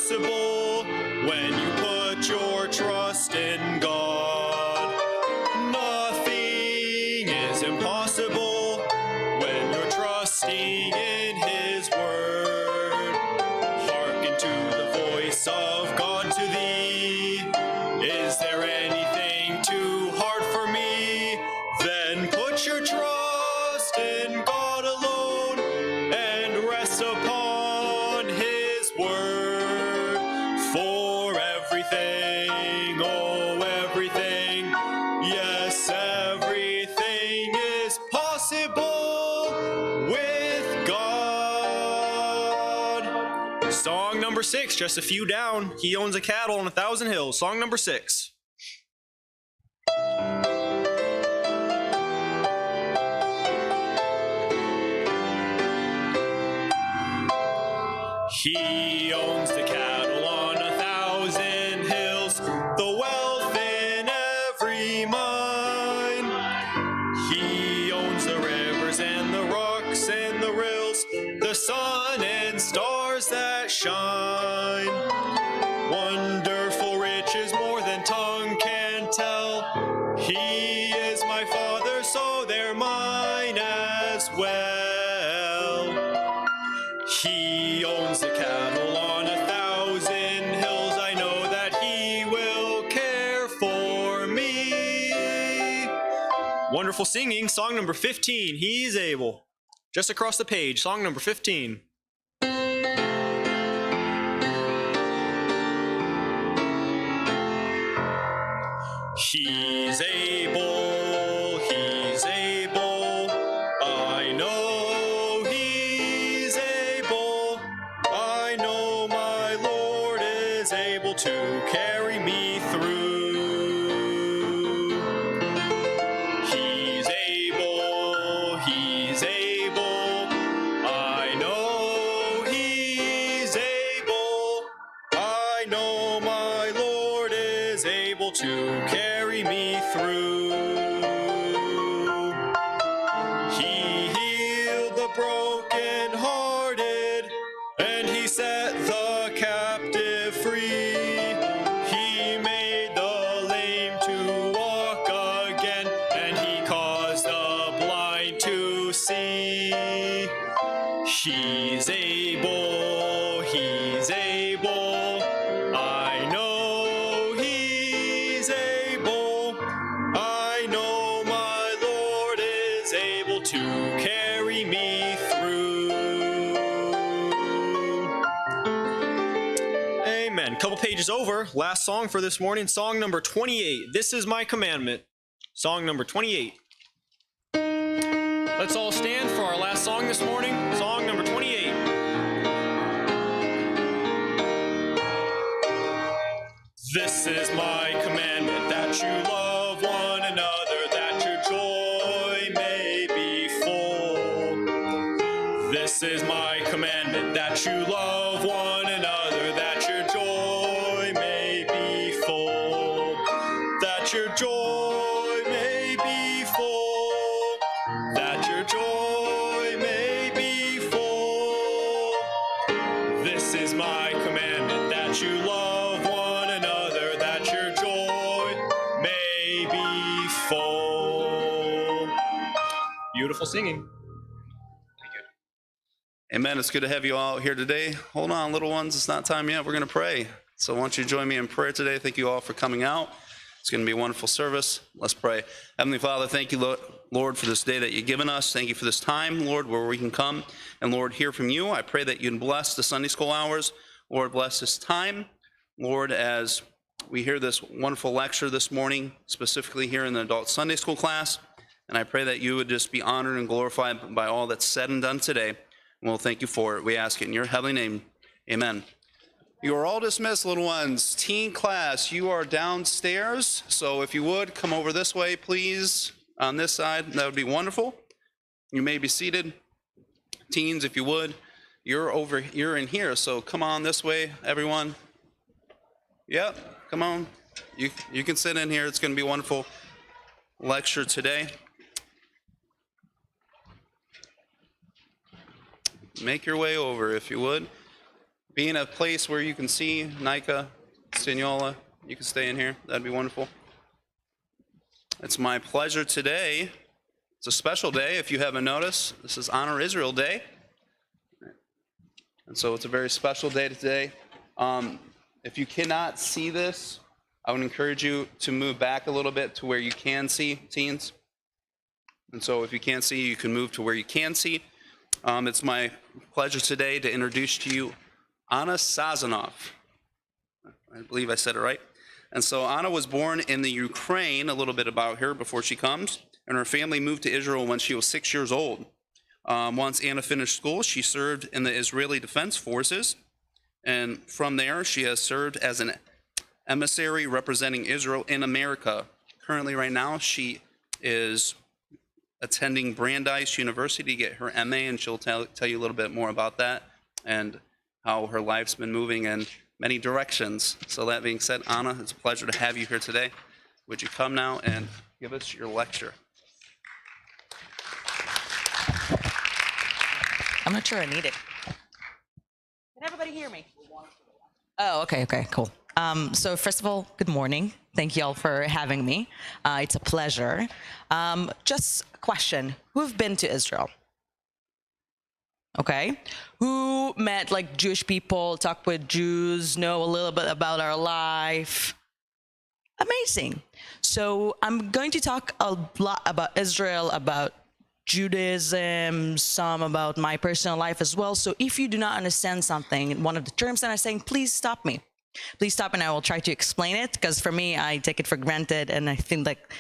impossible when you put your trust in God. Nothing is impossible when you're trusting in His word. Hearken to the voice of God to thee. Is there anything too hard for me? Then put your trust in God alone and rest upon His word. For everything, oh everything, yes, everything is possible with God. Song number 6, just a few down. He owns a cattle on 1,000 hills. Song number 6. He owns the cattle on 1,000 hills, the wealth in every mine. He owns the rivers and the rocks and the rills, the sun and stars that shine. Wonderful riches more than tongue can tell. He is my Father, so they're mine as well. He owns the cattle on 1,000 hills. I know that He will care for me. Wonderful singing. Song number 15. He's able. Just across the page. Song number 15. He's able, He's able, I know He's able, I know my Lord is able to carry me through. He's able, I know He's able, I know my Lord is able to carry me through. He healed the broken-hearted, and He set the captive free. He made the lame to walk again, and He caused the blind to see. He's able, I know He's able, I know my Lord is able to carry me through. Amen. Couple pages over, last song for this morning, song number 28. This is my commandment. Song number 28. Let's all stand for our last song this morning, song number 28. This is my commandment, that you love one another, that your joy may be full. This is my commandment, that you love one another, that your joy may be full. That your joy may be full. That your joy may be full. This is my commandment, that you love one another, that your joy may be full. Beautiful singing. Amen. It's good to have you all here today. Hold on, little ones. It's not time yet. We're going to pray. So I want you to join me in prayer today. Thank you all for coming out. It's going to be a wonderful service. Let's pray. Heavenly Father, thank you, Lord, for this day that you've given us. Thank you for this time, Lord, where we can come and, Lord, hear from you. I pray that you'd bless the Sunday school hours. Lord, bless this time. Lord, as we hear this wonderful lecture this morning, specifically here in the adult Sunday school class, and I pray that you would just be honored and glorified by all that's said and done today. And we'll thank you for it. We ask it in your heavenly name. Amen. You are all dismissed, little ones. Teen class, you are downstairs. So if you would, come over this way, please, on this side. That would be wonderful. You may be seated. Teens, if you would, you're in here. So come on this way, everyone. Yep, come on. You can sit in here. It's going to be a wonderful lecture today. Make your way over, if you would. be in a place where you can see Nika, Staniola. You can stay in here. That'd be wonderful. It's my pleasure today. It's a special day, if you haven't noticed. This is Honor Israel Day. And so it's a very special day today. If you cannot see this, I would encourage you to move back a little bit to where you can see, teens. And so if you can't see, you can move to where you can see. It's my pleasure today to introduce to you Anna Sazonov. I believe I said it right. And so Anna was born in the Ukraine, a little bit about her before she comes, and her family moved to Israel when she was 6 years old. Once Anna finished school, she served in the Israeli Defense Forces, and from there she has served as an emissary representing Israel in America. Currently, right now, she is attending Brandeis University to get her MA, and she'll tell you a little bit more about that and how her life's been moving in many directions. So that being said, Anna, it's a pleasure to have you here today. Would you come now and give us your lecture? I'm not sure I need it. Can everybody hear me? Oh, okay, cool. So first of all, good morning. Thank you all for having me. It's a pleasure. Just a question. Who've been to Israel? Okay. Who met like Jewish people, talked with Jews, know a little bit about our life? Amazing. So I'm going to talk a lot about Israel, about Judaism, some about my personal life as well. So if you do not understand something, one of the terms that I'm saying, please stop me. Please stop and I will try to explain it, because for me, I take it for granted and I think like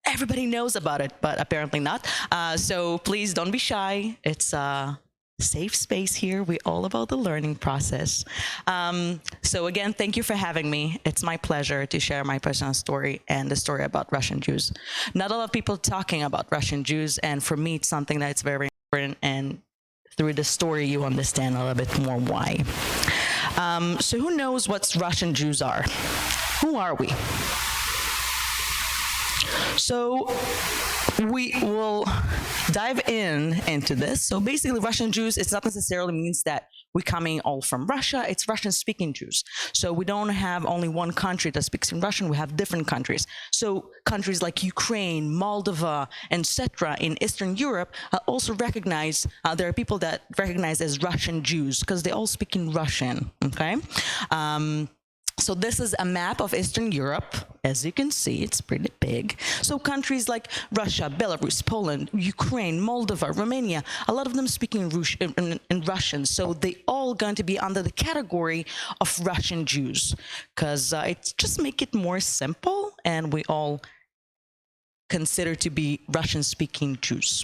everybody knows about it, but apparently not. So please don't be shy. It's a safe space here. We're all about the learning process. So again, thank you for having me. It's my pleasure to share my personal story and the story about Russian Jews. Not a lot of people talking about Russian Jews, and for me, it's something that's very important, and through the story, you understand a little bit more why. So who knows what Russian Jews are? Who are we? So we will dive into this. So basically, Russian Jews, it's not necessarily means that we're coming all from Russia. It's Russian-speaking Jews. So we don't have only one country that speaks in Russian. We have different countries. So countries like Ukraine, Moldova, etc. in Eastern Europe also recognize, there are people that recognize as Russian Jews because they all speak in Russian, okay? So this is a map of Eastern Europe. As you can see, it's pretty big. So countries like Russia, Belarus, Poland, Ukraine, Moldova, Romania, a lot of them speak in Russian. So they all going to be under the category of Russian Jews, because it just make it more simple, and we all consider to be Russian-speaking Jews.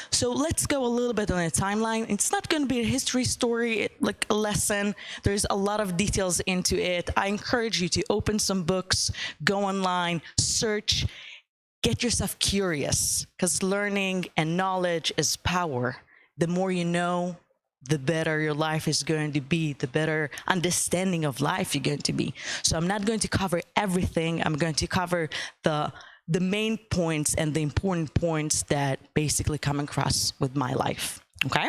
So let's go a little bit on a timeline. It's not going to be a history story, like a lesson. There's a lot of details into it. I encourage you to open some books, go online, search, get yourself curious, because learning and knowledge is power. The more you know, the better your life is going to be, the better understanding of life you're going to be. So I'm not going to cover everything. I'm going to cover the main points and the important points that basically come across with my life, okay?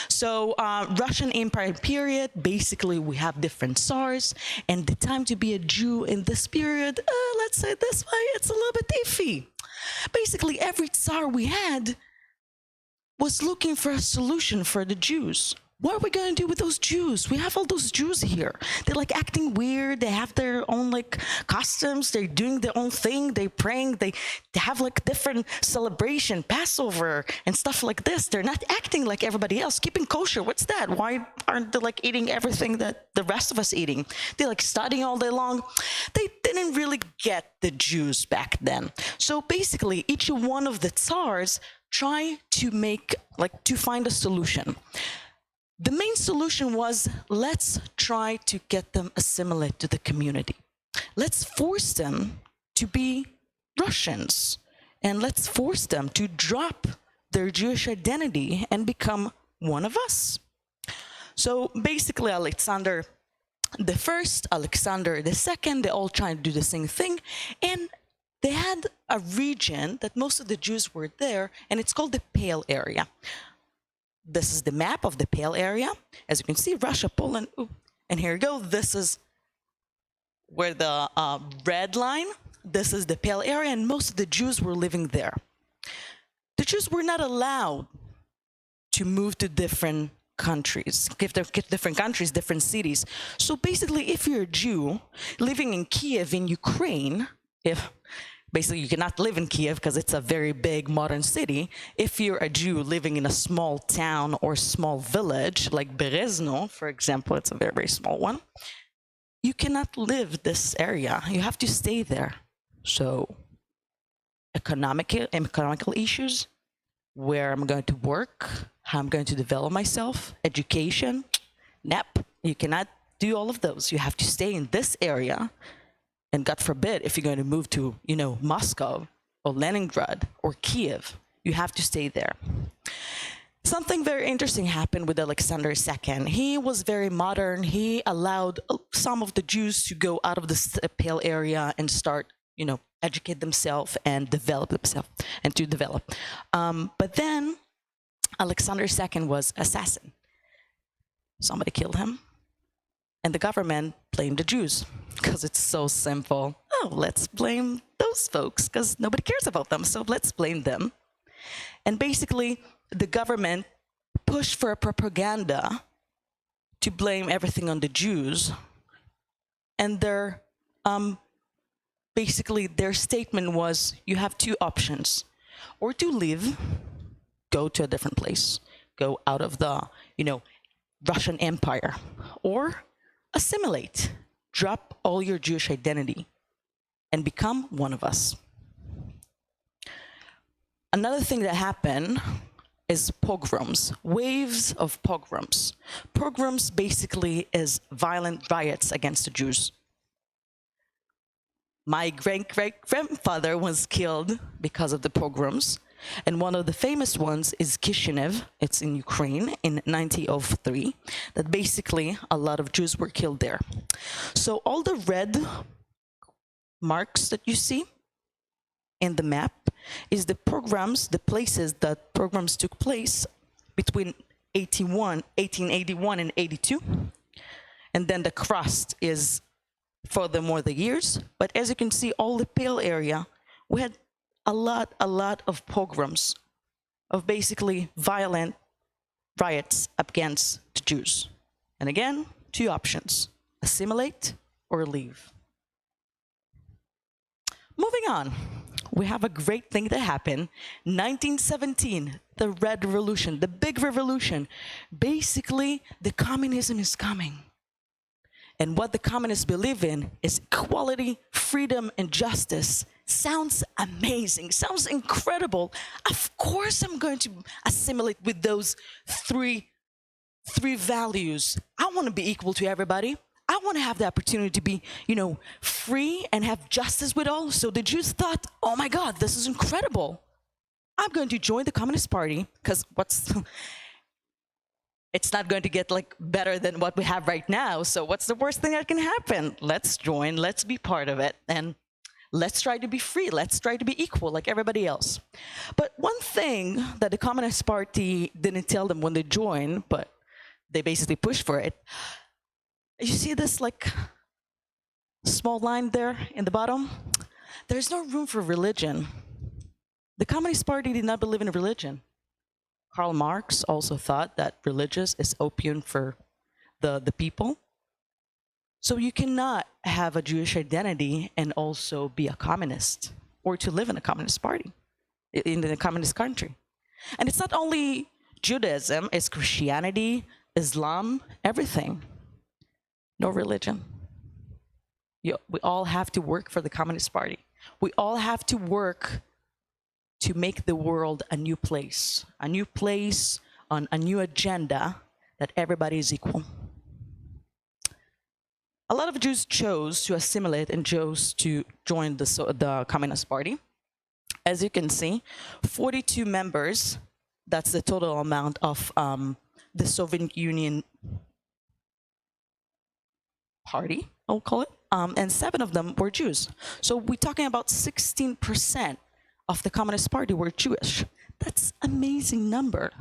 So Russian Empire period, basically we have different Tsars, and the time to be a Jew in this period, let's say this way, it's a little bit iffy. Basically every Tsar we had was looking for a solution for the Jews. What are we going to do with those Jews? We have all those Jews here. They're like acting weird. They have their own like costumes. They're doing their own thing. They're praying. They have like different celebration, Passover and stuff like this. They're not acting like everybody else. Keeping kosher, what's that? Why aren't they like eating everything that the rest of us eating? They're like studying all day long. They didn't really get the Jews back then. So basically, each one of the Tsars try to find a solution. The main solution was, let's try to get them assimilated to the community. Let's force them to be Russians, and let's force them to drop their Jewish identity and become one of us. So basically, Alexander the First, Alexander the Second, they all trying to do the same thing, and they had a region that most of the Jews were there, and it's called the Pale area. this is the map of the Pale area. As you can see, Russia, Poland, and here you go. This is where the red line, this is the Pale area, and most of the Jews were living there. The Jews were not allowed to move to different countries, different countries, different cities. So basically, if you're a Jew living in Kiev in Ukraine, basically you cannot live in Kiev because it's a very big modern city. If you're a Jew living in a small town or small village, like Berezno, for example, it's a very, very small one, you cannot live this area. You have to stay there. So economical issues, where I'm going to work, how I'm going to develop myself, education, you cannot do all of those. You have to stay in this area. And God forbid, if you're going to move to, Moscow or Leningrad or Kiev, you have to stay there. Something very interesting happened with Alexander II. He was very modern. He allowed some of the Jews to go out of the Pale area and start, educate themselves and develop themselves and to develop. But then Alexander II was assassinated. Somebody killed him. And the government blamed the Jews because it's so simple. Oh, let's blame those folks because nobody cares about them. So let's blame them. And basically, the government pushed for a propaganda to blame everything on the Jews. And their statement was, you have two options: or to leave, go to a different place, go out of the, Russian Empire, or assimilate, drop all your Jewish identity, and become one of us. Another thing that happened is pogroms, waves of pogroms. Pogroms basically is violent riots against the Jews. My great-great-grandfather was killed because of the pogroms, and one of the famous ones is Kishinev. It's in Ukraine in 1903, that basically a lot of Jews were killed there. So all the red marks that you see in the map is the pogroms, the places that pogroms took place between 1881 and 82. And then the crust is furthermore the years. But as you can see, all the Pale area, we had a lot of pogroms, of basically violent riots against the Jews. And again, two options: assimilate or leave. Moving on, we have a great thing that happened. 1917, the Red Revolution, the big revolution. Basically, the communism is coming. And what the communists believe in is equality, freedom, and justice. Sounds amazing, sounds incredible. Of course I'm going to assimilate with those three values. I want to be equal to everybody. I want to have the opportunity to be, free and have justice with all. So the Jews thought, oh my God, this is incredible. I'm going to join the Communist Party because it's not going to get better than what we have right now. So what's the worst thing that can happen? Let's join, let's be part of it, and let's try to be free. Let's try to be equal like everybody else. But one thing that the Communist Party didn't tell them when they joined, but they basically pushed for it. You see this small line there in the bottom? There's no room for religion. The Communist Party did not believe in religion. Karl Marx also thought that religious is opium for the people. So you cannot have a Jewish identity and also be a communist, or to live in a communist party, in a communist country. And it's not only Judaism, it's Christianity, Islam, everything. No religion. We all have to work for the Communist Party. We all have to work to make the world a new place on a new agenda that everybody is equal. A lot of Jews chose to assimilate and chose to join the Communist Party. As you can see, 42 members, that's the total amount of the Soviet Union party, I'll call it, and 7 of them were Jews. So we're talking about 16% of the Communist Party were Jewish. That's an amazing number.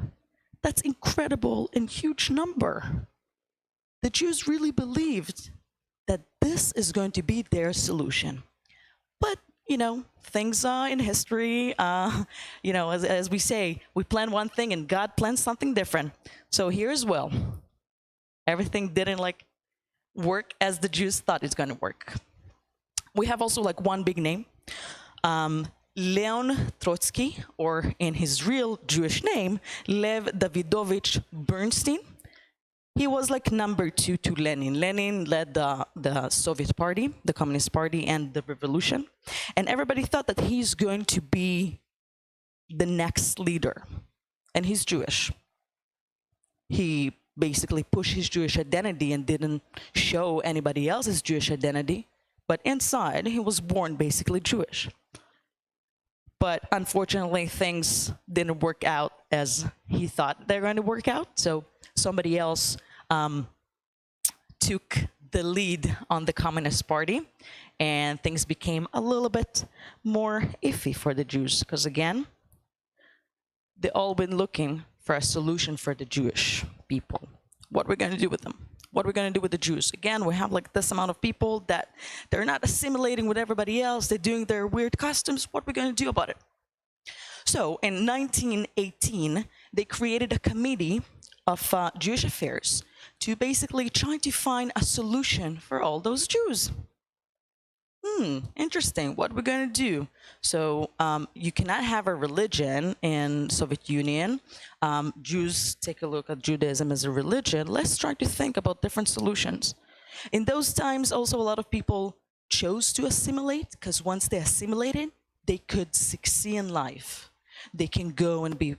That's incredible and huge number. The Jews really believed that this is going to be their solution. But, things in history, as we say, we plan one thing and God plans something different. So here's well, everything didn't work as the Jews thought it's going to work. We have also one big name, Leon Trotsky, or in his real Jewish name, Lev Davidovich Bernstein. He was number 2 to Lenin. Lenin led the Soviet Party, the Communist Party, and the revolution. And everybody thought that he's going to be the next leader. And he's Jewish. He basically pushed his Jewish identity and didn't show anybody else's Jewish identity. But inside, he was born basically Jewish. But unfortunately, things didn't work out as he thought they were going to work out. So somebody else took the lead on the Communist Party, and things became a little bit more iffy for the Jews. Because again, they've all been looking for a solution for the Jewish people. What we're going to do with them? What we're going to do with the Jews? Again, we have this amount of people that they're not assimilating with everybody else. They're doing their weird customs. What are we going to do about it? So in 1918, they created a committee of Jewish affairs to basically try to find a solution for all those Jews. Interesting. What we're going to do? So you cannot have a religion in Soviet Union. Jews take a look at Judaism as a religion. Let's try to think about different solutions. In those times, also a lot of people chose to assimilate, because once they assimilated, they could succeed in life. They can go and be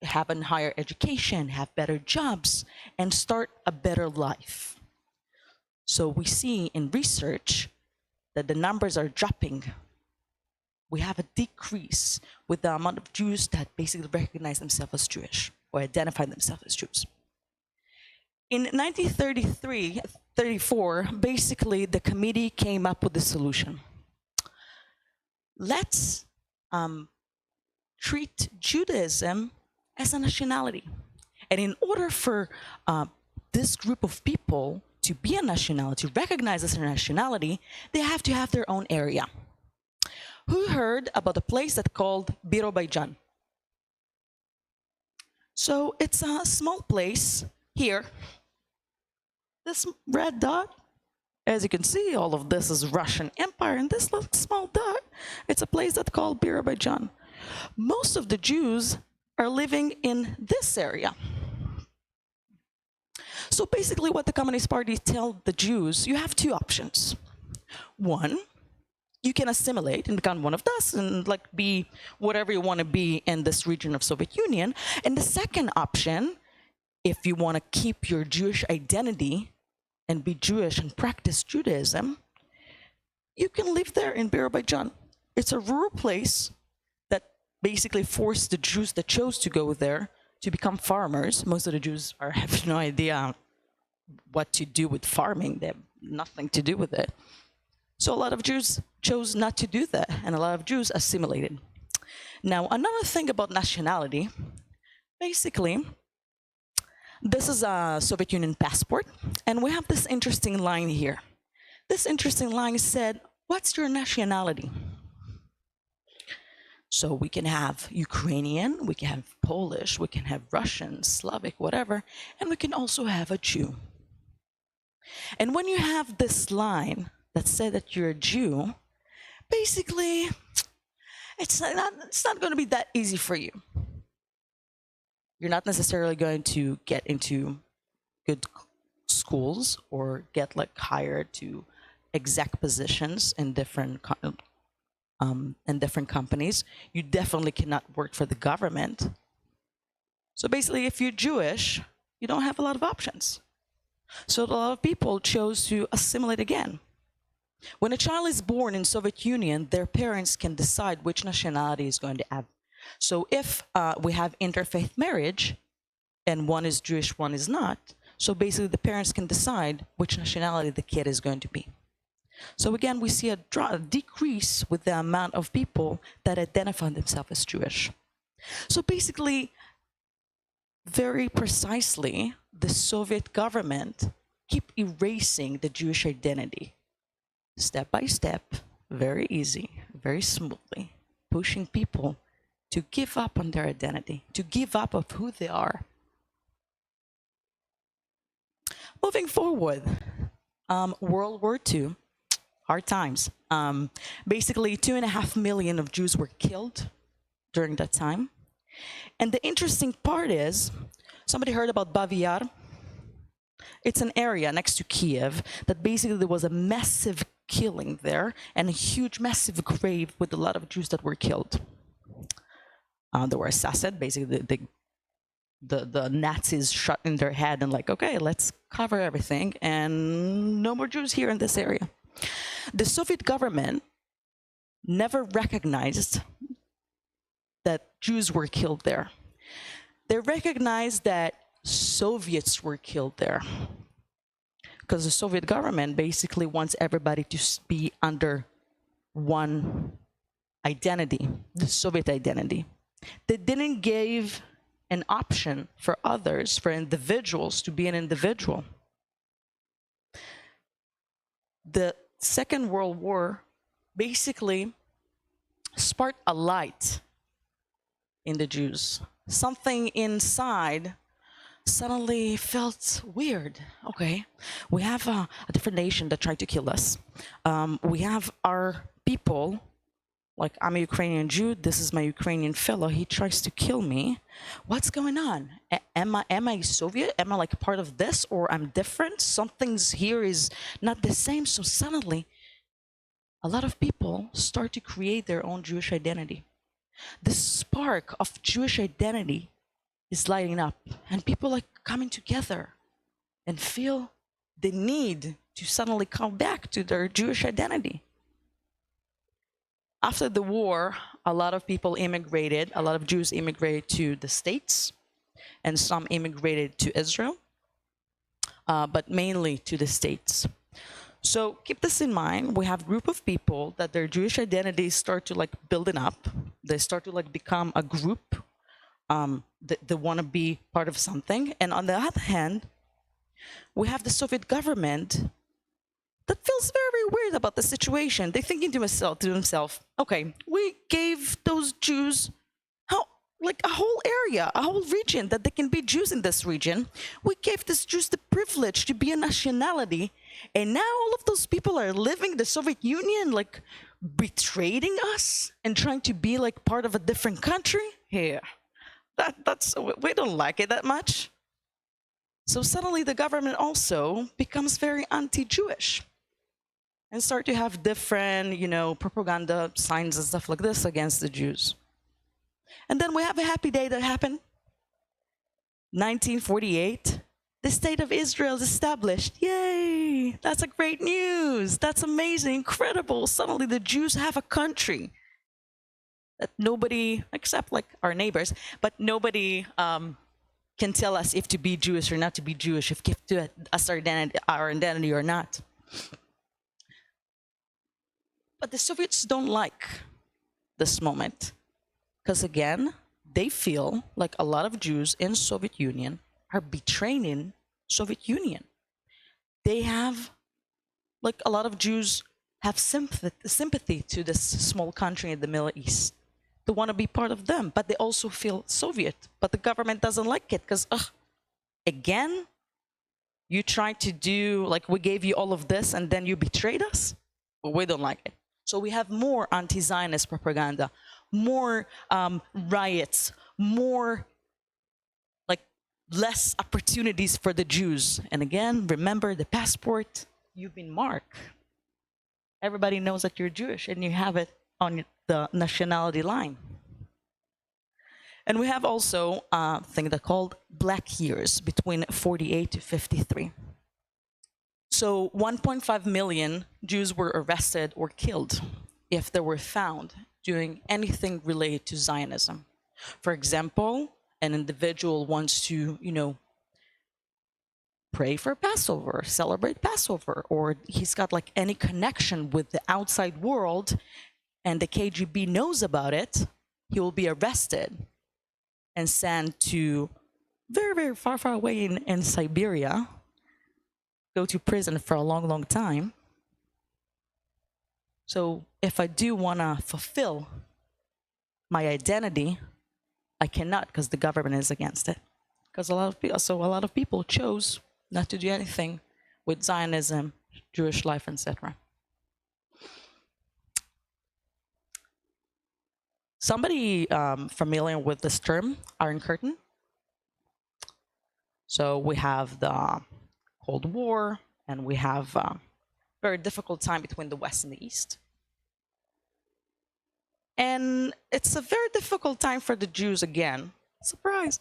have a higher education, have better jobs, and start a better life. So we see in research that the numbers are dropping. We have a decrease with the amount of Jews that basically recognize themselves as Jewish or identify themselves as Jews. In 1933-34, basically the committee came up with the solution. Let's treat Judaism as a nationality. And in order for this group of people to be a nationality, recognized as a nationality, they have to have their own area. Who heard about a place that's called Birobidzhan? So it's a small place here. This red dot, as you can see, all of this is Russian Empire, and this little small dot, it's a place that's called Birobidzhan. Most of the Jews are living in this area. So basically what the Communist Party tell the Jews, you have two options. One, you can assimilate and become one of us and be whatever you want to be in this region of Soviet Union. And the second option, if you want to keep your Jewish identity and be Jewish and practice Judaism, you can live there in Birobidzhan. It's a rural place that basically forced the Jews that chose to go there to become farmers. Most of the Jews have no idea what to do with farming. They have nothing to do with it. So a lot of Jews chose not to do that, and a lot of Jews assimilated. Now, another thing about nationality, basically, this is a Soviet Union passport, and we have this interesting line here. This interesting line said, what's your nationality? So we can have Ukrainian, we can have Polish, we can have Russian, Slavic, whatever, and we can also have a Jew. And when you have this line that said that you're a Jew, basically, it's not going to be that easy for you. You're not necessarily going to get into good schools or get hired to exec positions in different companies. You definitely cannot work for the government. So basically, if you're Jewish, you don't have a lot of options. So a lot of people chose to assimilate again. When a child is born in Soviet Union, their parents can decide which nationality is going to have. So if we have interfaith marriage, and one is Jewish, one is not, so basically the parents can decide which nationality the kid is going to be. So again, we see a decrease with the amount of people that identify themselves as Jewish. So basically, very precisely, the Soviet government keep erasing the Jewish identity, step by step, very easy, very smoothly, pushing people to give up on their identity, to give up of who they are. Moving forward, World War II, hard times. Basically, 2.5 million of Jews were killed during that time. And the interesting part is, somebody heard about Babi Yar? It's an area next to Kiev that basically there was a massive killing there and a huge, massive grave with a lot of Jews that were killed. They were assassinated. Basically, the Nazis shot in their head and like, okay, let's cover everything and no more Jews here in this area. The Soviet government never recognized that Jews were killed there. They recognized that Soviets were killed there because the Soviet government basically wants everybody to be under one identity, the Soviet identity. They didn't give an option for others, for individuals to be an individual. The Second World War basically sparked a light in the Jews. Something inside suddenly felt weird. Okay, we have a different nation that tried to kill us. We have our people, like I'm a Ukrainian Jew, this is my Ukrainian fellow, he tries to kill me. What's going on? Am I Soviet? Am I like part of this, or I'm different? Something's here is not the same. So suddenly, a lot of people start to create their own Jewish identity. The spark of Jewish identity is lighting up, and people like coming together and feel the need to suddenly come back to their Jewish identity. After the war, a lot of people immigrated, a lot of Jews immigrated to the States, and some immigrated to Israel, but mainly to the States. So keep this in mind. We have a group of people that their Jewish identities start to like building up. They start to like become a group. They want to be part of something. And on the other hand, we have the Soviet government that feels very weird about the situation. They're thinking to themselves, okay, we gave those Jews like a whole area, a whole region that they can be Jews in this region. We gave these Jews the privilege to be a nationality, and now all of those people are living the Soviet Union, like betraying us and trying to be like part of a different country. Yeah, that's we don't like it that much. So suddenly the government also becomes very anti-Jewish and start to have different, propaganda signs and stuff like this against the Jews. And then we have a happy day that happened. 1948, the state of Israel is established. Yay! That's a great news. That's amazing, incredible. Suddenly the Jews have a country that nobody, except like our neighbors, but nobody can tell us if to be Jewish or not to be Jewish, if give to us our identity or not. But the Soviets don't like this moment. Because again, they feel like a lot of Jews in Soviet Union are betraying Soviet Union. They have, like a lot of Jews have sympathy to this small country in the Middle East. They want to be part of them, but they also feel Soviet. But the government doesn't like it because, again, you tried to do, like we gave you all of this and then you betrayed us? Well, we don't like it. So we have more anti-Zionist propaganda, more riots, more less opportunities for the Jews. And again, remember the passport, you've been marked. Everybody knows that you're Jewish and you have it on the nationality line. And we have also a thing that's called Black Years between 48 to 53. So 1.5 million Jews were arrested or killed if they were found doing anything related to Zionism. For example, an individual wants to, pray for Passover, celebrate Passover, or he's got like any connection with the outside world and the KGB knows about it, he will be arrested and sent to very, very far, far away in Siberia, go to prison for a long, long time. So if I do want to fulfill my identity, I cannot because the government is against it. Because a lot of people chose not to do anything with Zionism, Jewish life, etc. Somebody familiar with this term, Iron Curtain? So we have the Cold War, and we have a very difficult time between the West and the East. And it's a very difficult time for the Jews again. Surprise.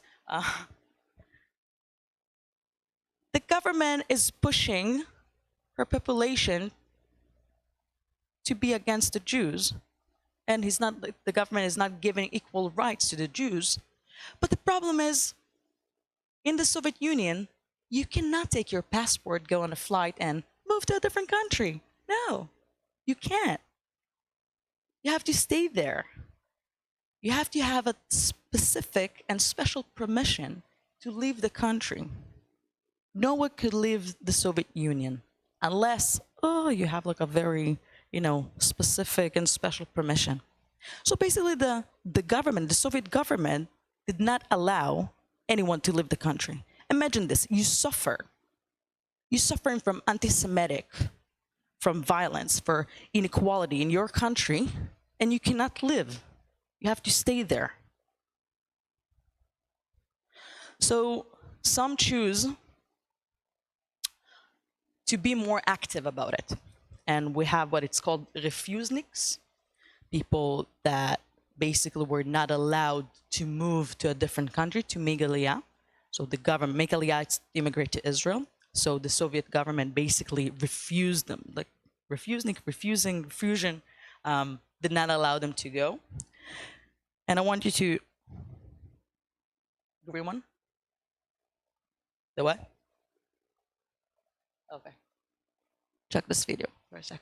The government is pushing her population to be against the Jews. And the government is not giving equal rights to the Jews. But the problem is, in the Soviet Union, you cannot take your passport, go on a flight, and move to a different country. No, you can't. You have to stay there. You have to have a specific and special permission to leave the country. No one could leave the Soviet Union unless, you have like a very, specific and special permission. So basically the government, the Soviet government, did not allow anyone to leave the country. Imagine this, you suffer. You're suffering from anti-Semitic, from violence, for inequality in your country, and you cannot live. You have to stay there. So some choose to be more active about it. And we have what it's called refuseniks, people that basically were not allowed to move to a different country to make Aliyah. So the government, make Aliyah, to immigrate to Israel. So the Soviet government basically refused them, like refusion, did not allow them to go. And I want you to, the green one? The what? Okay. Check this video for a sec.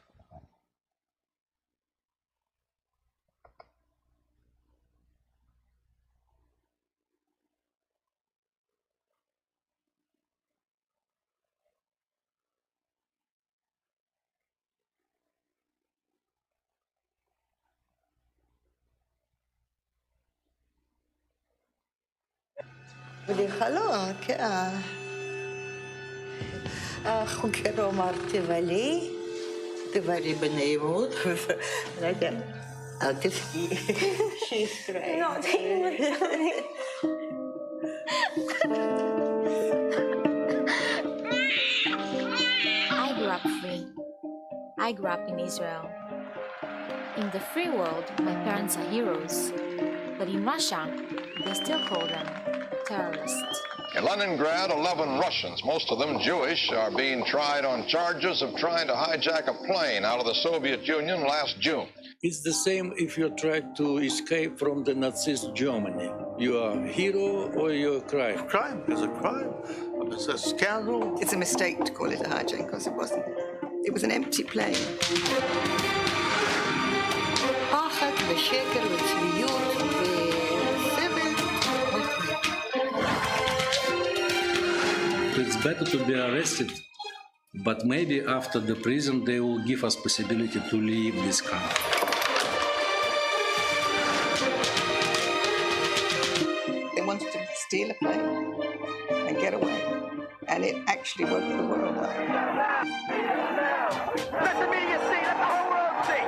ולחלוק, החוקר אמר תבלי, תבלי בנעימות, רגע, אל תבכי, she's crying. I grew up free. I grew up in Israel. In the free world, my parents are heroes. But in Russia, they still call them terrorists. In Leningrad, 11 Russians, most of them Jewish, are being tried on charges of trying to hijack a plane out of the Soviet Union last June. It's the same if you try to escape from the Nazi Germany. You are a hero or you're a crime. Crime is a crime. It's a scandal. It's a mistake to call it a hijack because it wasn't. It was an empty plane. פחד ושקר וצביעות וסבל. It's better to be arrested, but maybe after the prison they will give us possibility to leave this country. They wanted to steal a plane and get away. And it actually woke the world up. Let the media see, let the whole world see.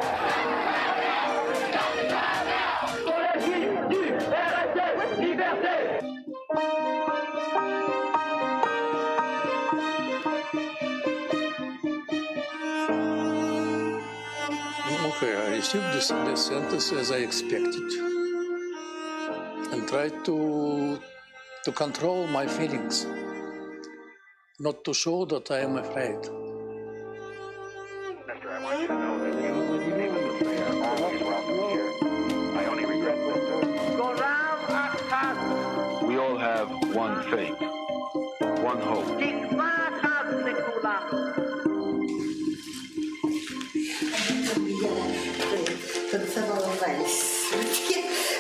Okay, I received this sentence as I expected and tried to control my feelings, not to show that I am afraid. Mister, I want you to know that you needless to say are always welcome here. I only regret this. Go round our We all have one fate, one hope. Танцевала вальс,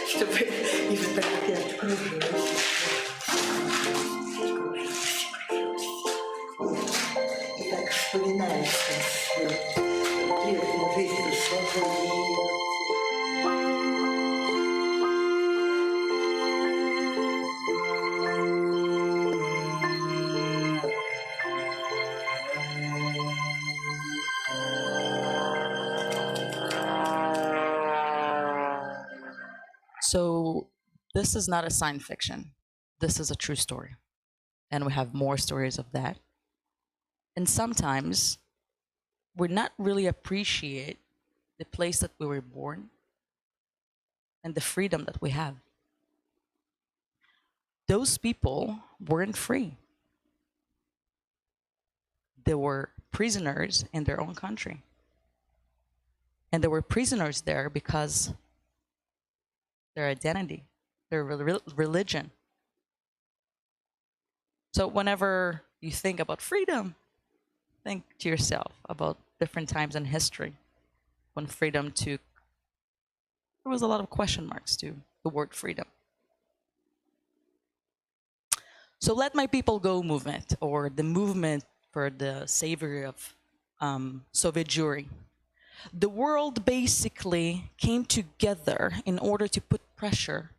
чтобы не фотографировать. So this is not a science fiction. This is a true story. And we have more stories of that. And sometimes we not really appreciate the place that we were born and the freedom that we have. Those people weren't free. They were prisoners in their own country. And they were prisoners there because their identity, their religion. So whenever you think about freedom, think to yourself about different times in history when freedom took, there was a lot of question marks to the word freedom. So Let My People Go movement, or the movement for the savior of Soviet Jewry. The world basically came together in order to put pressure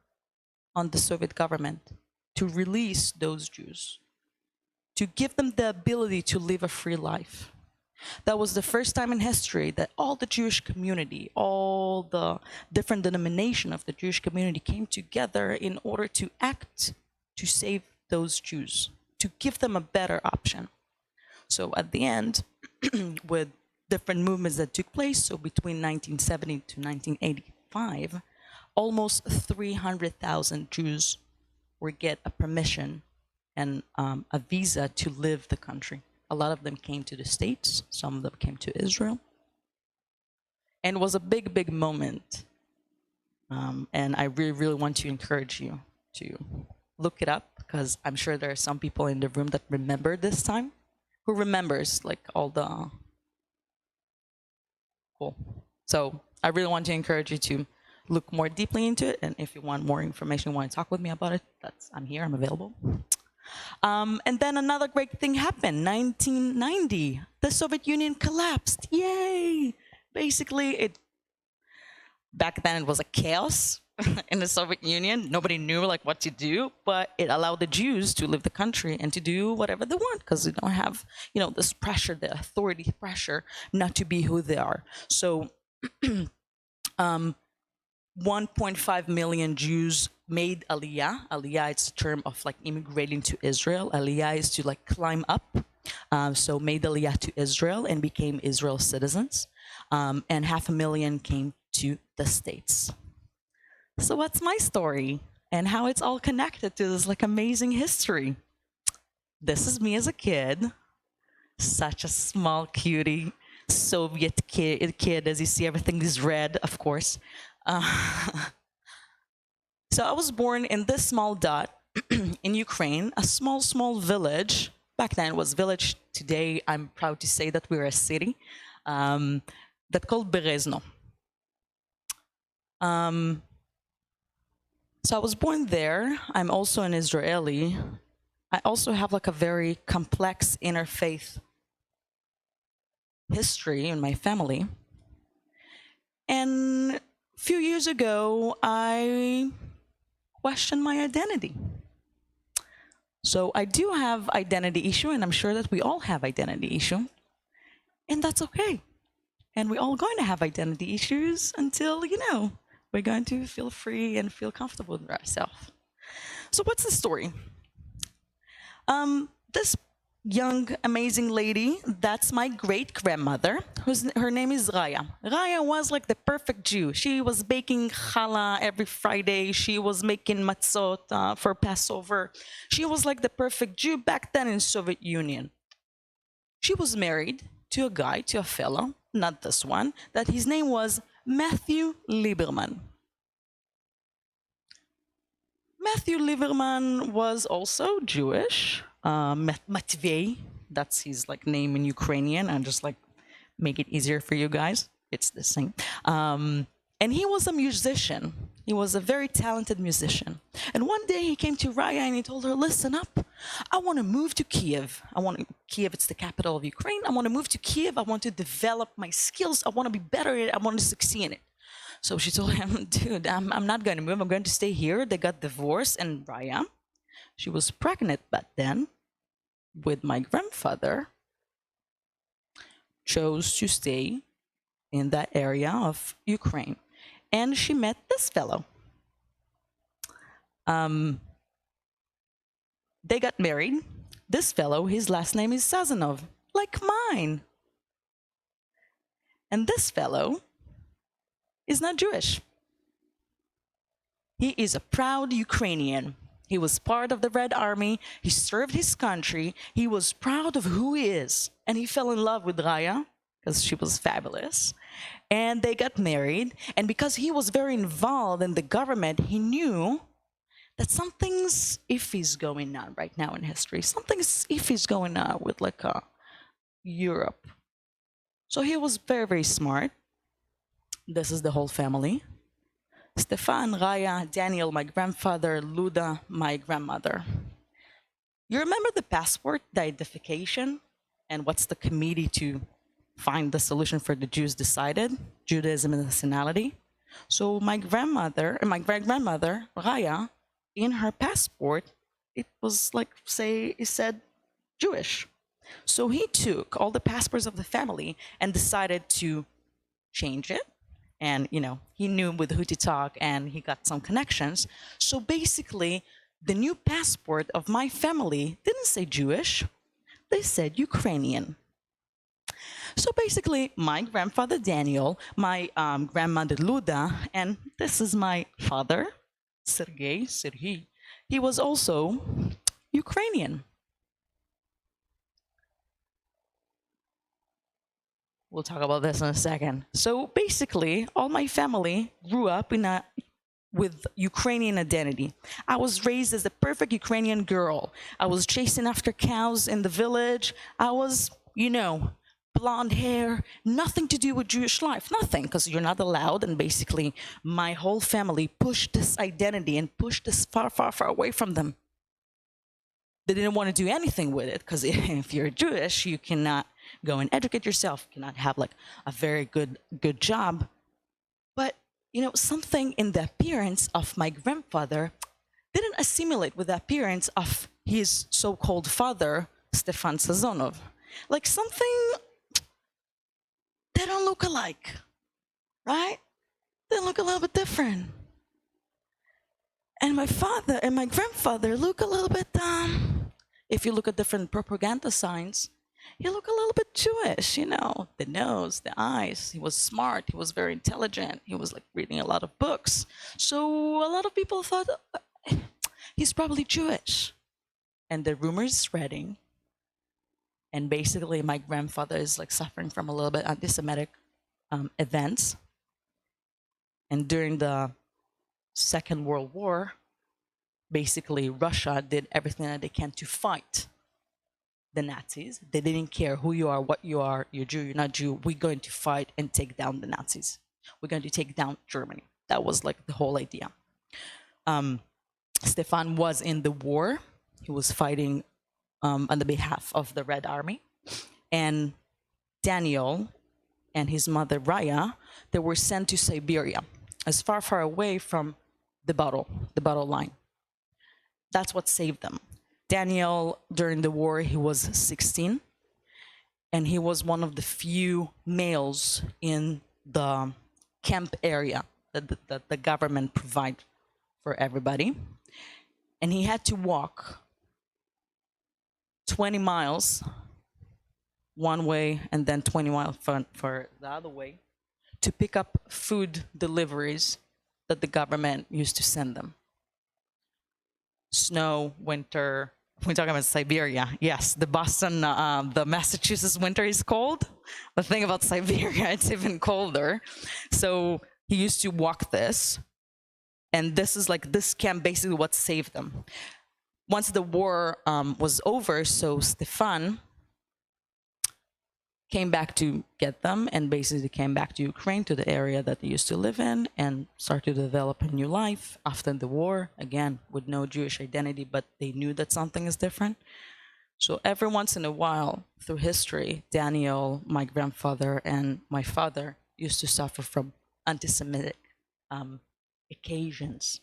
on the Soviet government to release those Jews, to give them the ability to live a free life. That was the first time in history that all the Jewish community, all the different denomination of the Jewish community came together in order to act to save those Jews, to give them a better option. So at the end, with different movements that took place, so between 1970 to 1985, almost 300,000 Jews would get a permission and a visa to live the country. A lot of them came to the States, some of them came to Israel. And it was a big, big moment. And I really, really want to encourage you to look it up, because I'm sure there are some people in the room that remember this time. Who remembers like all the... Cool. So I really want to encourage you to look more deeply into it. And if you want more information, you want to talk with me about it, I'm here, I'm available. And then another great thing happened, 1990. The Soviet Union collapsed. Yay! Basically, back then it was a chaos in the Soviet Union. Nobody knew like what to do, but it allowed the Jews to leave the country and to do whatever they want, because they don't have, this pressure, the authority pressure not to be who they are. So 1.5 million Jews made Aliyah. Aliyah, it's a term of like immigrating to Israel. Aliyah is to like climb up. So made Aliyah to Israel and became Israel's citizens. And 500,000 came to the States. So what's my story and how it's all connected to this like amazing history? This is me as a kid, such a small cutie Soviet kid. As you see, everything is red, of course. So I was born in this small dot in Ukraine, a small village. Back then it was village. Today I'm proud to say that we're a city that's called Berezno. So I was born there. I'm also an Israeli. I also have like a very complex interfaith history in my family. And a few years ago, I questioned my identity. So I do have identity issue, and I'm sure that we all have identity issue. And that's okay. And we're all going to have identity issues until, we're going to feel free and feel comfortable with ourselves. So what's the story? This young, amazing lady, that's my great-grandmother, her name is Raya. Raya was like the perfect Jew. She was baking challah every Friday. She was making matzot for Passover. She was like the perfect Jew back then in Soviet Union. She was married to a fellow, not this one, that his name was Matthew Lieberman. Matthew Lieberman was also Jewish. Matvey, that's his like name in Ukrainian. I just like make it easier for you guys. It's the same. And he was a musician. He was a very talented musician. And one day he came to Raya and he told her, listen up, I want to move to Kiev. Kiev, it's the capital of Ukraine. I want to move to Kiev. I want to develop my skills. I want to be better at it. I want to succeed in it. So she told him, dude, I'm not going to move. I'm going to stay here. They got divorced. And Raya, she was pregnant back then with my grandfather, chose to stay in that area of Ukraine. And she met this fellow. Um, they got married. This fellow, his last name is Sazonov, like mine. And this fellow is not Jewish. He is a proud Ukrainian. He was part of the Red Army. He served his country. He was proud of who he is. And he fell in love with Raya because she was fabulous. And they got married. And because he was very involved in the government, he knew that something's iffy's going on right now in history. Something's iffy's going on with Europe. So he was very, very smart. This is the whole family. Stefan, Raya, Daniel, my grandfather, Luda, my grandmother. You remember the passport, the identification, and what's the committee to find the solution for the Jews decided? Judaism and nationality. So my grandmother and my great-grandmother, Raya, in her passport, it was like, say, it said Jewish. So he took all the passports of the family and decided to change it. And, you know, he knew with who to talk and he got some connections. So basically, the new passport of my family didn't say Jewish, they said Ukrainian. So basically, my grandfather Daniel, my grandmother Luda, and this is my father, Sergei. He was also Ukrainian. We'll talk about this in a second. So basically, all my family grew up with Ukrainian identity. I was raised as the perfect Ukrainian girl. I was chasing after cows in the village. I was, you know, blonde hair, nothing to do with Jewish life, nothing, because you're not allowed. And basically, my whole family pushed this identity and pushed this far, far, far away from them. They didn't want to do anything with it, because if you're Jewish, you cannot go and educate yourself, cannot have like a very good job. But, you know, something in the appearance of my grandfather didn't assimilate with the appearance of his so-called father, Stefan Sazonov. Like something, they don't look alike, right? They look a little bit different. And my father and my grandfather look a little bit, if you look at different propaganda signs, he looked a little bit Jewish, you know, the nose, the eyes. He was smart, he was very intelligent, he was like reading a lot of books. So a lot of people thought, he's probably Jewish. And the rumor is spreading. And basically my grandfather is like suffering from a little bit anti-Semitic events. And during the Second World War, basically Russia did everything that they can to fight the Nazis. They didn't care who you are, what you are, you're Jew, you're not Jew. We're going to fight and take down the Nazis. We're going to take down Germany. That was like the whole idea. Stefan was in the war. He was fighting on the behalf of the Red Army. And Daniel and his mother Raya, they were sent to Siberia, as far, far away from the battle line. That's what saved them. Daniel, during the war, he was 16, and he was one of the few males in the camp area that the government provide for everybody. And he had to walk 20 miles one way and then 20 miles for the other way to pick up food deliveries that the government used to send them. Snow, winter. We're talking about Siberia. Yes, the Massachusetts winter is cold. The thing about Siberia, it's even colder. So he used to walk this. And this is like, this camp basically what saved them. Once the war was over, so Stefan came back to get them and basically came back to Ukraine, to the area that they used to live in, and started to develop a new life after the war, again, with no Jewish identity, but they knew that something is different. So every once in a while, through history, Daniel, my grandfather, and my father used to suffer from anti-Semitic occasions.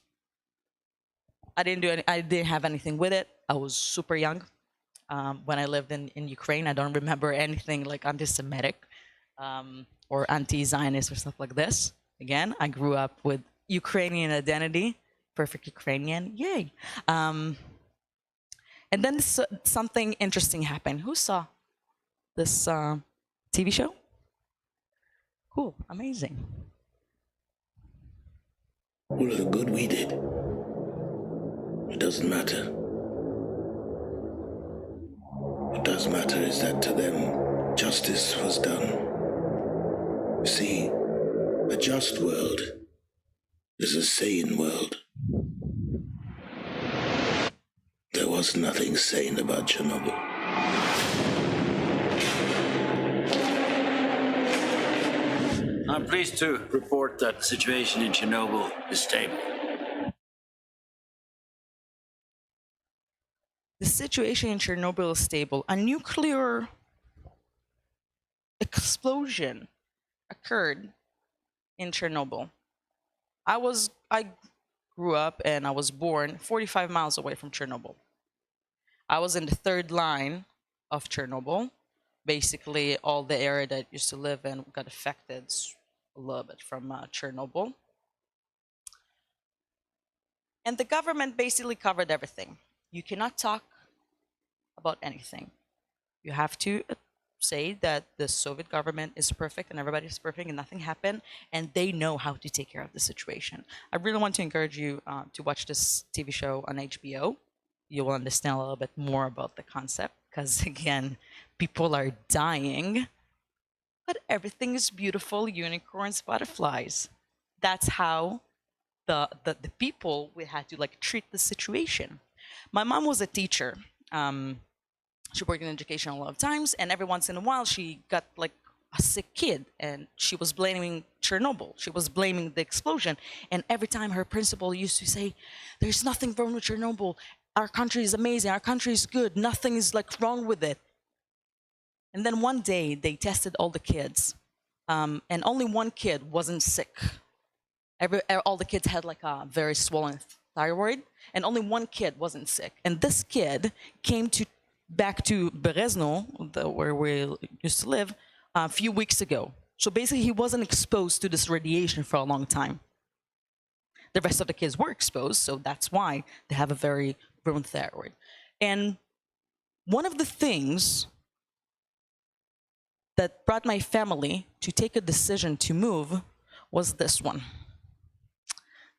I didn't have anything with it. I was super young. When I lived in Ukraine, I don't remember anything like anti-Semitic or anti-Zionist or stuff like this. Again, I grew up with Ukrainian identity, perfect Ukrainian, yay. And then something interesting happened. Who saw this TV show? Cool, amazing. All of the good we did, it doesn't matter. What does matter is that to them, justice was done. See, a just world is a sane world. There was nothing sane about Chernobyl. I'm pleased to report that the situation in Chernobyl is stable. The situation in Chernobyl is stable. A nuclear explosion occurred in Chernobyl. I grew up and I was born 45 miles away from Chernobyl. I was in the third line of Chernobyl. Basically, all the area that I used to live in got affected a little bit from Chernobyl. And the government basically covered everything. You cannot talk about anything. You have to say that the Soviet government is perfect and everybody is perfect and nothing happened, and they know how to take care of the situation. I really want to encourage you to watch this TV show on HBO. You will understand a little bit more about the concept, because again, people are dying, but everything is beautiful, unicorns, butterflies. That's how the people we had to like treat the situation. My mom was a teacher. She worked in education a lot of times, and every once in a while she got like a sick kid, and she was blaming Chernobyl. She was blaming the explosion, and every time her principal used to say, "There's nothing wrong with Chernobyl. Our country is amazing. Our country is good. Nothing is like wrong with it." And then one day they tested all the kids, and only one kid wasn't sick. All the kids had like a very swollen thyroid, and only one kid wasn't sick. And this kid came back to Berezno, where we used to live, a few weeks ago. So basically, he wasn't exposed to this radiation for a long time. The rest of the kids were exposed, so that's why they have a very ruined thyroid. And one of the things that brought my family to take a decision to move was this one.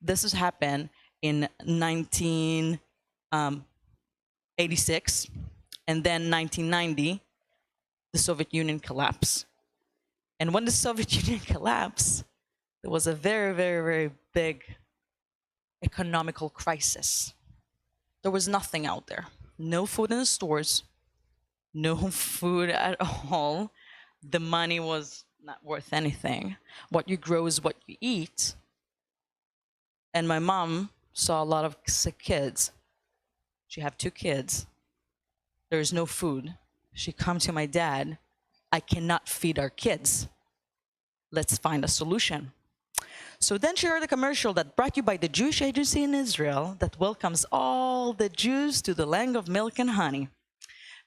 This has happened in 1986, and then 1990, the Soviet Union collapsed. And when the Soviet Union collapsed, there was a very, very, very big economical crisis. There was nothing out there. No food in the stores, no food at all. The money was not worth anything. What you grow is what you eat. And my mom saw a lot of sick kids. She had 2 kids. There's no food. She come to my dad, "I cannot feed our kids. Let's find a solution." So then she heard a commercial that brought you by the Jewish agency in Israel that welcomes all the Jews to the land of milk and honey.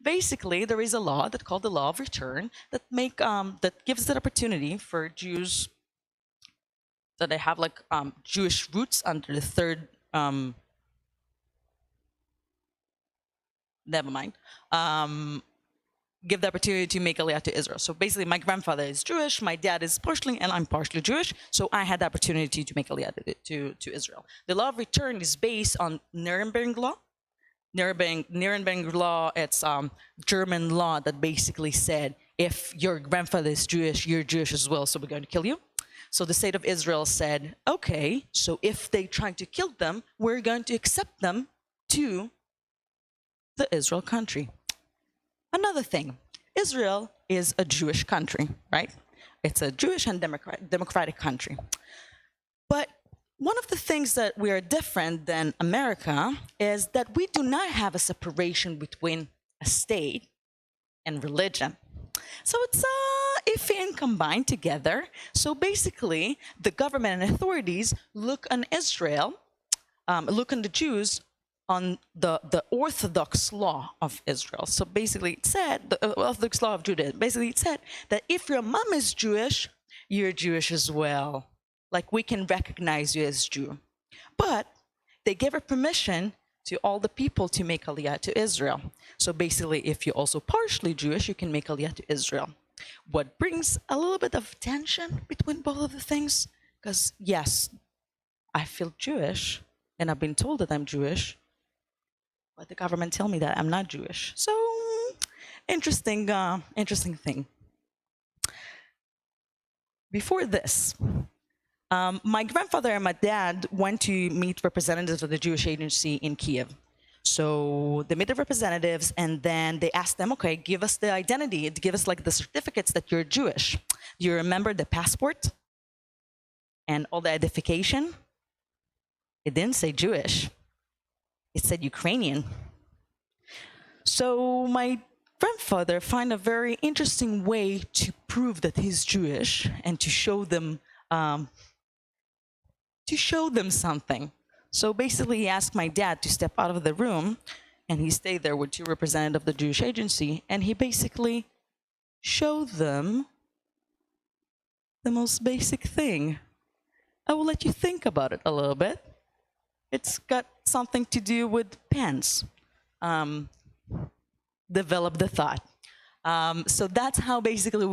Basically, there is a law that's called the law of return that gives the opportunity for Jews that they have like Jewish roots under the third never mind, give the opportunity to make Aliyah to Israel. So basically, my grandfather is Jewish, my dad is partially, and I'm partially Jewish, so I had the opportunity to make Aliyah to Israel. The law of return is based on Nuremberg law. Nuremberg law, it's German law that basically said, if your grandfather is Jewish, you're Jewish as well, so we're going to kill you. So the state of Israel said, okay, so if they try to kill them, we're going to accept them to the Israel country. Another thing, Israel is a Jewish country, right? It's a Jewish and democratic country. But one of the things that we are different than America is that we do not have a separation between a state and religion. So it's iffy and combined together. So basically, the government and authorities look on Israel, look on the Jews on the Orthodox law of Israel. So basically it said, the Orthodox law of Judaism, basically it said that if your mom is Jewish, you're Jewish as well. Like, we can recognize you as Jew. But they gave her permission to all the people to make Aliyah to Israel. So basically, if you're also partially Jewish, you can make Aliyah to Israel. What brings a little bit of tension between both of the things, because yes, I feel Jewish, and I've been told that I'm Jewish, but the government tell me that I'm not Jewish. So interesting thing. Before this, my grandfather and my dad went to meet representatives of the Jewish agency in Kiev. So they met the representatives, and then they asked them, okay, give us the identity, give us like the certificates that you're Jewish. Do you remember the passport and all the identification? It didn't say Jewish. It said Ukrainian. So my grandfather found a very interesting way to prove that he's Jewish and to show them something. So basically, he asked my dad to step out of the room, and he stayed there with two representatives of the Jewish agency, and he basically showed them the most basic thing. I will let you think about it a little bit. It's got something to do with pens. Develop the thought. So that's how basically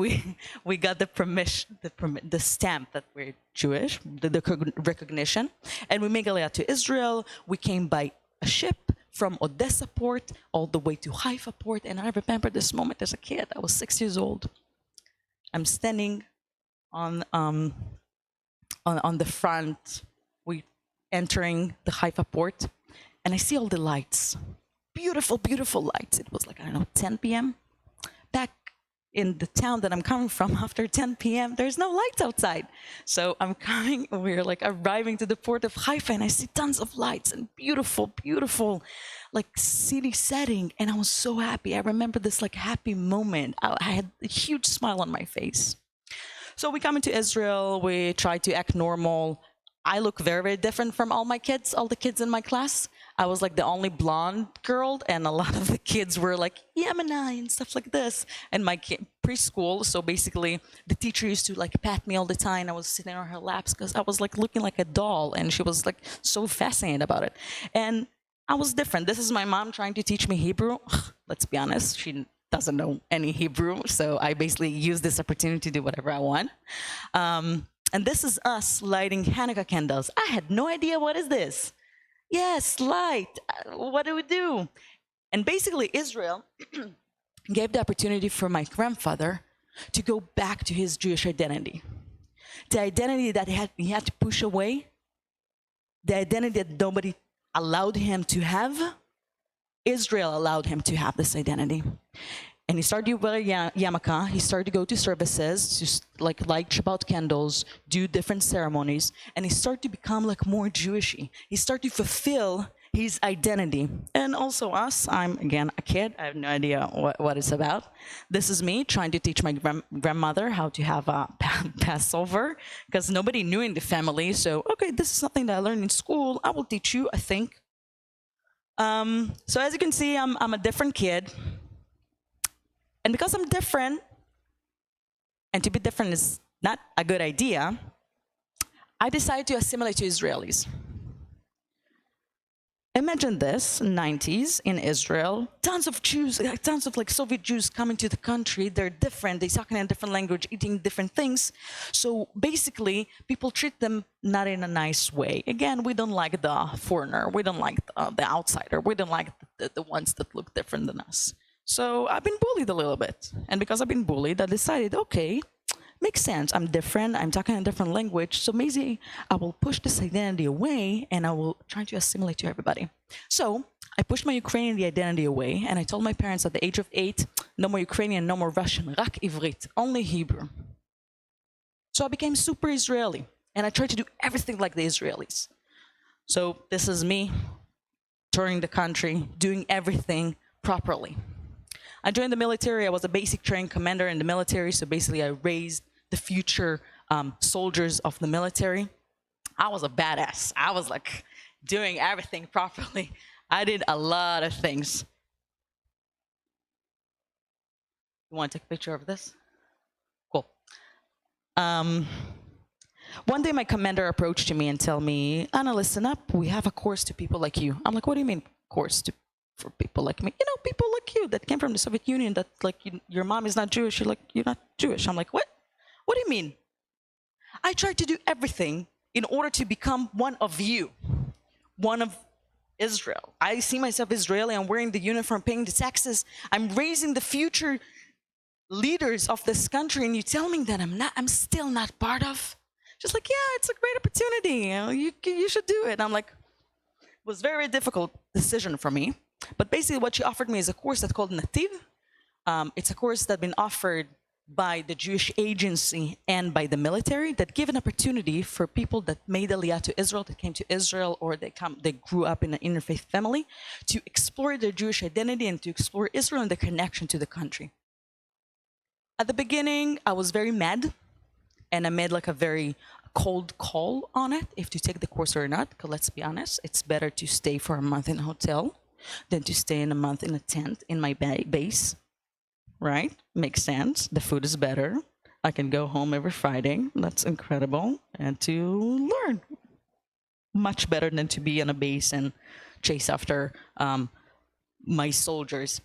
we got the permission, the stamp that we're Jewish, the recognition, and we make Aliyah to Israel. We came by a ship from Odessa port all the way to Haifa port, and I remember this moment as a kid. I was 6 years old. I'm standing on the front. We entering the Haifa port, and I see all the lights, beautiful, beautiful lights. It was like, I don't know, 10 p.m. Back in the town that I'm coming from, after 10 p.m., there's no lights outside. So I'm coming, we're like arriving to the port of Haifa, and I see tons of lights and beautiful, beautiful, like city setting. And I was so happy. I remember this like happy moment. I had a huge smile on my face. So we come into Israel, we try to act normal. I look very, very different from all the kids in my class. I was like the only blonde girl, and a lot of the kids were like Yemeni and stuff like this. And my preschool, so basically the teacher used to like pat me all the time. I was sitting on her laps because I was like looking like a doll, and she was like so fascinated about it. And I was different. This is my mom trying to teach me Hebrew. Let's be honest, she doesn't know any Hebrew, so I basically use this opportunity to do whatever I want. And this is us lighting Hanukkah candles. I had no idea what is this. Yes, light. What do we do? And basically, Israel gave the opportunity for my grandfather to go back to his Jewish identity. The identity that he had to push away, the identity that nobody allowed him to have, Israel allowed him to have this identity. And he started to wear yarmulke. He started to go to services, to like light Shabbat candles, do different ceremonies, and he started to become like more Jewishy. He started to fulfill his identity. And also us, I'm again a kid. I have no idea what it's about. This is me trying to teach my grandmother how to have a Passover, because nobody knew in the family. So okay, this is something that I learned in school. I will teach you, I think. So as you can see, I'm a different kid. And because I'm different, and to be different is not a good idea, I decided to assimilate to Israelis. Imagine this, 90s in Israel, tons of Jews, tons of like Soviet Jews coming to the country. They're different, they're talking in a different language, eating different things. So basically, people treat them not in a nice way. Again, we don't like the foreigner, we don't like the outsider, we don't like the ones that look different than us. So I've been bullied a little bit. And because I've been bullied, I decided, okay, makes sense. I'm different. I'm talking a different language. So maybe I will push this identity away and I will try to assimilate to everybody. So I pushed my Ukrainian identity away, and I told my parents at the age of 8, no more Ukrainian, no more Russian, rak Ivrit, only Hebrew. So I became super Israeli, and I tried to do everything like the Israelis. So this is me touring the country, doing everything properly. I joined the military. I was a basic training commander in the military. So basically, I raised the future soldiers of the military. I was a badass. I was like doing everything properly. I did a lot of things. You want to take a picture of this? Cool. One day my commander approached me and tell me, Anna, listen up, we have a course to people like you. I'm like, what do you mean course for people like me? You know, people like you that came from the Soviet Union, that like your mom is not Jewish, you're not Jewish. I'm like, what? What do you mean? I tried to do everything in order to become one of you, one of Israel. I see myself Israeli, I'm wearing the uniform, paying the taxes, I'm raising the future leaders of this country, and you tell me that I'm still not part of? Just like, yeah, it's a great opportunity, you should do it. And I'm like, it was a very difficult decision for me. But basically what she offered me is a course that's called Nativ. It's a course that's been offered by the Jewish agency and by the military that give an opportunity for people that made Aliyah to Israel, that came to Israel, or they grew up in an interfaith family, to explore their Jewish identity and to explore Israel and the connection to the country. At the beginning, I was very mad, and I made like a very cold call on it, if to take the course or not, because let's be honest, it's better to stay for a month in a hotel than to stay in a month in a tent in my base, right? Makes sense. The food is better. I can go home every Friday. That's incredible. And to learn. Much better than to be on a base and chase after my soldiers.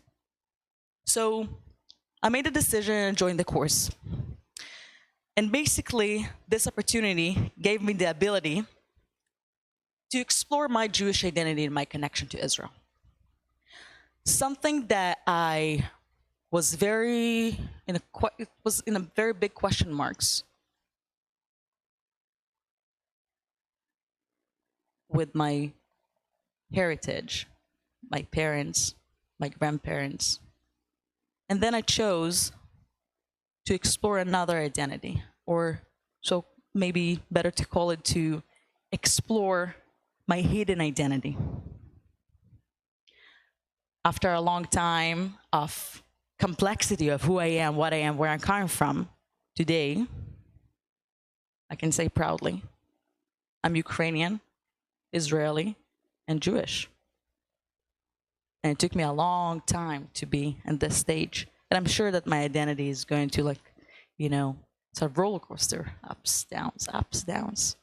So I made a decision and joined the course. And basically, this opportunity gave me the ability to explore my Jewish identity and my connection to Israel. Something that I was in a very big question marks with my heritage, my parents, my grandparents. And then I chose to explore another identity, or so maybe better to call it to explore my hidden identity. After a long time of complexity of who I am, what I am, where I'm coming from, today, I can say proudly, I'm Ukrainian, Israeli, and Jewish. And it took me a long time to be in this stage. And I'm sure that my identity is going to it's a roller coaster, ups, downs.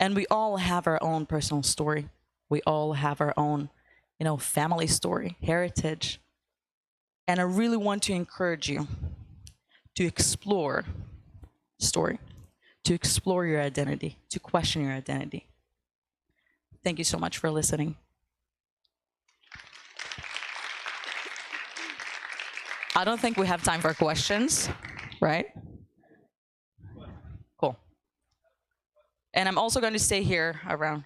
And we all have our own personal story. We all have our own, family story, heritage. And I really want to encourage you to explore story, to explore your identity, to question your identity. Thank you so much for listening. I don't think we have time for questions, right? Cool. And I'm also going to stay here around